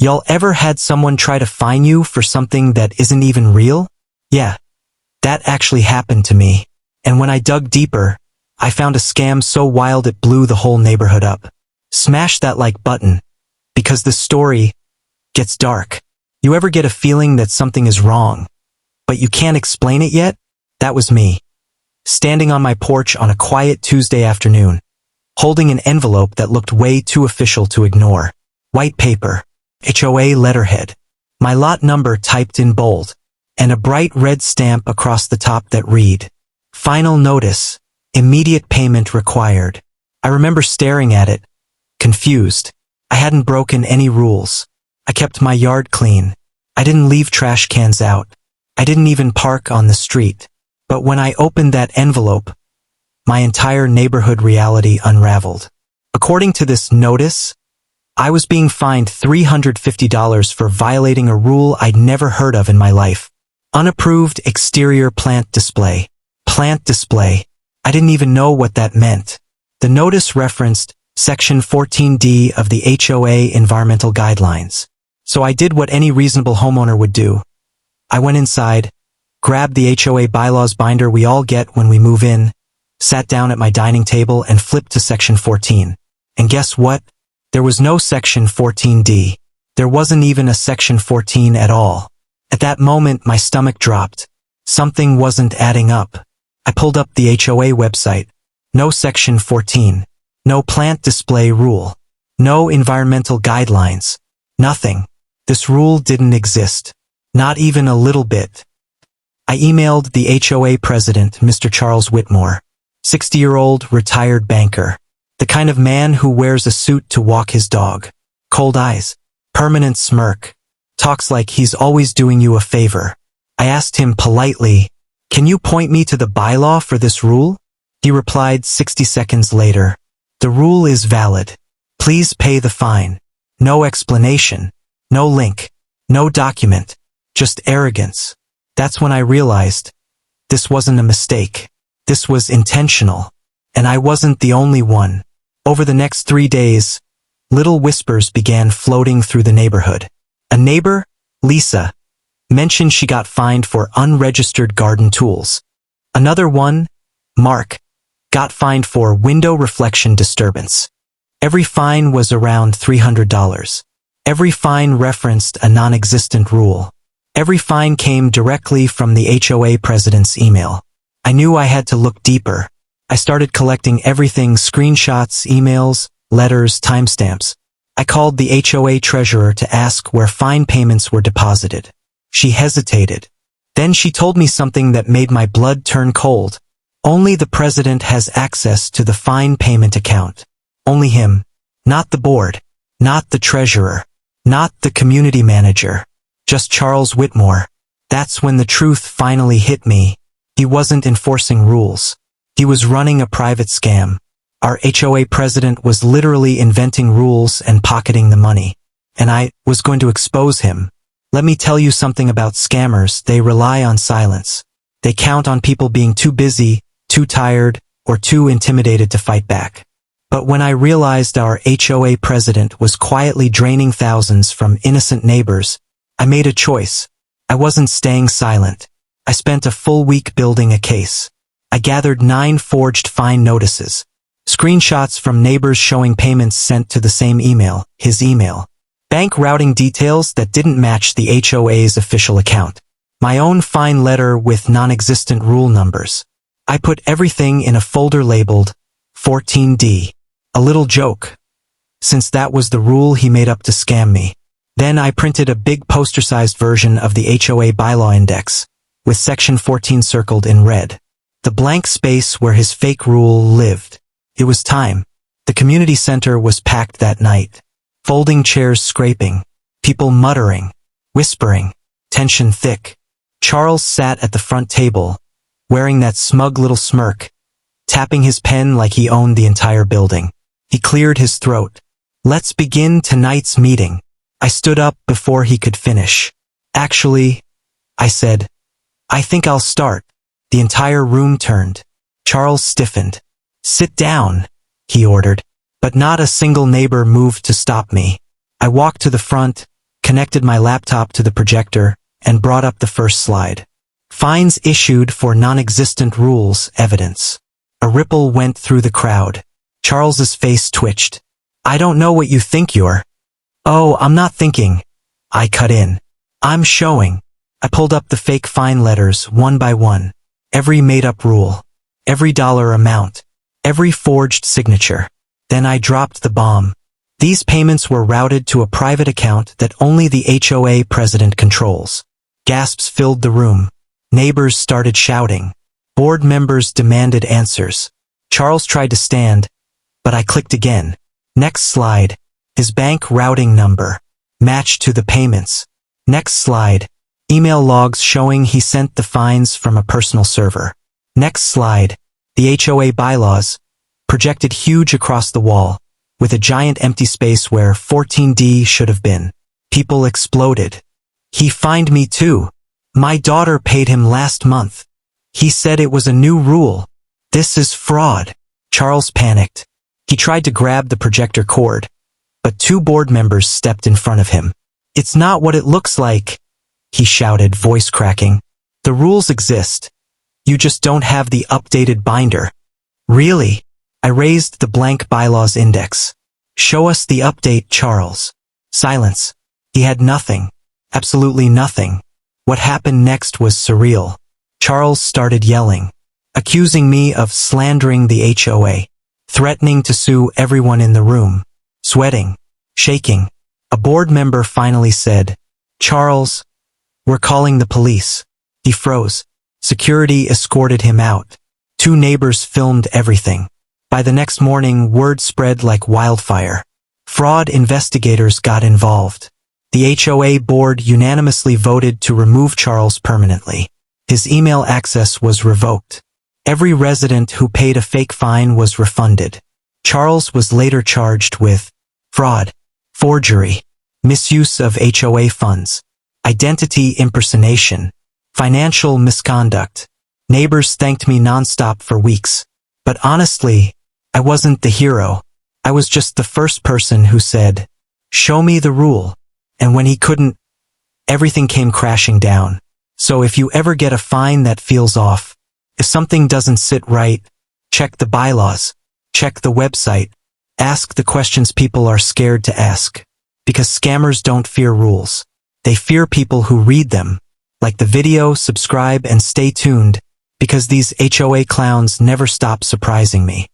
Y'all ever had someone try to fine you for something that isn't even real? Yeah, that actually happened to me. And when I dug deeper, I found a scam so wild it blew the whole neighborhood up. Smash that like button, because this story gets dark. You ever get a feeling that something is wrong, but you can't explain it yet? That was me. Standing on my porch on a quiet Tuesday afternoon, holding an envelope that looked way too official to ignore. White paper, HOA letterhead, my lot number typed in bold, and a bright red stamp across the top that read, "Final notice, immediate payment required." I remember staring at it, confused. I hadn't broken any rules. I kept my yard clean. I didn't leave trash cans out. I didn't even park on the street. But when I opened that envelope, my entire neighborhood reality unraveled. According to this notice, I was being fined $350 for violating a rule I'd never heard of in my life. Unapproved exterior plant display. Plant display. I didn't even know what that meant. The notice referenced Section 14D of the HOA Environmental Guidelines. So I did what any reasonable homeowner would do. I went inside, grabbed the HOA bylaws binder we all get when we move in, sat down at my dining table and flipped to Section 14. And guess what? There was no Section 14D. There wasn't even a Section 14 at all. At that moment, my stomach dropped. Something wasn't adding up. I pulled up the HOA website. No Section 14. No plant display rule. No environmental guidelines. Nothing. This rule didn't exist. Not even a little bit. I emailed the HOA President, Mr. Charles Whitmore, 60-year-old retired banker, the kind of man who wears a suit to walk his dog, cold eyes, permanent smirk, talks like he's always doing you a favor. I asked him politely, "Can you point me to the bylaw for this rule?" He replied 60 seconds later, "The rule is valid. Please pay the fine." No explanation, no link, no document, just arrogance. That's when I realized this wasn't a mistake. This was intentional. And I wasn't the only one. Over the next 3 days, little whispers began floating through the neighborhood. A neighbor, Lisa, mentioned she got fined for unregistered garden tools. Another one, Mark, got fined for window reflection disturbance. Every fine was around $300. Every fine referenced a non-existent rule. Every fine came directly from the HOA president's email. I knew I had to look deeper. I started collecting everything: screenshots, emails, letters, timestamps. I called the HOA treasurer to ask where fine payments were deposited. She hesitated. Then she told me something that made my blood turn cold. Only the president has access to the fine payment account. Only him. Not the board. Not the treasurer. Not the community manager. Just Charles Whitmore. That's when the truth finally hit me. He wasn't enforcing rules. He was running a private scam. Our HOA president was literally inventing rules and pocketing the money. And I was going to expose him. Let me tell you something about scammers. They rely on silence. They count on people being too busy, too tired, or too intimidated to fight back. But when I realized our HOA president was quietly draining thousands from innocent neighbors, I made a choice. I wasn't staying silent. I spent a full week building a case. I gathered 9 forged fine notices, screenshots from neighbors showing payments sent to the same email, his email, bank routing details that didn't match the HOA's official account, my own fine letter with non-existent rule numbers. I put everything in a folder labeled 14D, a little joke, since that was the rule he made up to scam me. Then I printed a big poster-sized version of the HOA bylaw index, with Section 14 circled in red, the blank space where his fake rule lived. It was time. The community center was packed that night. Folding chairs scraping, people muttering, whispering, tension thick. Charles sat at the front table, wearing that smug little smirk, tapping his pen like he owned the entire building. He cleared his throat. "Let's begin tonight's meeting." I stood up before he could finish. "Actually," I said, "I think I'll start." The entire room turned. Charles stiffened. "Sit down," he ordered. But not a single neighbor moved to stop me. I walked to the front, connected my laptop to the projector, and brought up the first slide. Fines issued for non-existent rules evidence. A ripple went through the crowd. Charles's face twitched. I don't know what you think you're. Oh, I'm not thinking. I cut in. I'm showing. I pulled up the fake fine letters one by one. Every made-up rule. Every dollar amount. Every forged signature. Then I dropped the bomb. These payments were routed to a private account that only the HOA president controls. Gasps filled the room. Neighbors started shouting. Board members demanded answers. Charles tried to stand, but I clicked again. Next slide. His bank routing number. Matched to the payments. Next slide. Email logs showing he sent the fines from a personal server. Next slide. The HOA bylaws. Projected huge across the wall, with a giant empty space where 14D should have been. People exploded. He fined me too. My daughter paid him last month. He said it was a new rule. This is fraud. Charles panicked. He tried to grab the projector cord, but two board members stepped in front of him. It's not what it looks like, he shouted, voice cracking. The rules exist. You just don't have the updated binder. Really? I raised the blank bylaws index. Show us the update, Charles. Silence. He had nothing. Absolutely nothing. What happened next was surreal. Charles started yelling, accusing me of slandering the HOA, threatening to sue everyone in the room, sweating, shaking. A board member finally said, Charles, we're calling the police. He froze. Security escorted him out. Two neighbors filmed everything. By the next morning, word spread like wildfire. Fraud investigators got involved. The HOA board unanimously voted to remove Charles permanently. His email access was revoked. Every resident who paid a fake fine was refunded. Charles was later charged with fraud, forgery, misuse of HOA funds, identity impersonation, financial misconduct. Neighbors thanked me nonstop for weeks. But honestly, I wasn't the hero. I was just the first person who said, show me the rule. And when he couldn't, everything came crashing down. So if you ever get a fine that feels off, if something doesn't sit right, check the bylaws, check the website, ask the questions people are scared to ask. Because scammers don't fear rules. They fear people who read them. Like the video, subscribe and stay tuned, because these HOA clowns never stop surprising me.